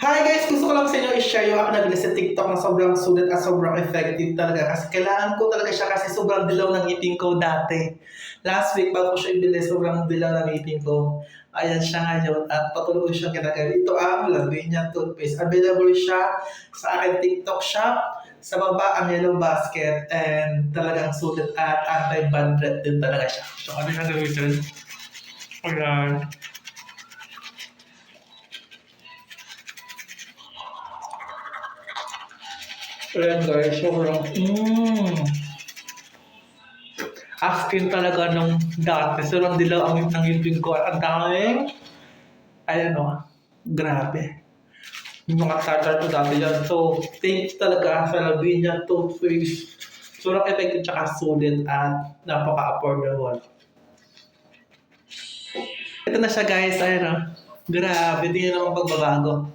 Hi guys! Gusto ko lang sa inyo i-share yung ako nabili sa TikTok na sobrang sulit at sobrang effective talaga. Kasi kailangan ko talaga siya kasi sobrang dilaw ng ngipin ko dati. Last week, bago ko siya ibili, sobrang dilaw ng ngipin ko. Ayan siya ngayon at patuloy ko siyang ginagamit. Ito ang Lavinia toothpaste. Available siya sa aking TikTok shop. Sa baba ang yellow basket and talagang sulit at anti-bad din talaga siya. So ano yung gamitin? Ayan. Ayan guys, sobrang askin talaga nung dati. Sobrang dilaw ang ngipin ko. Ang daming, ayan o, grabe. Yung mga starter ko dati dyan. So, thanks talaga sa Lavinia toothpaste. Sobrang effective tsaka sulit at napaka-affordable. Ito na siya guys, ayan o. Grabe, hindi na naman pagbabago.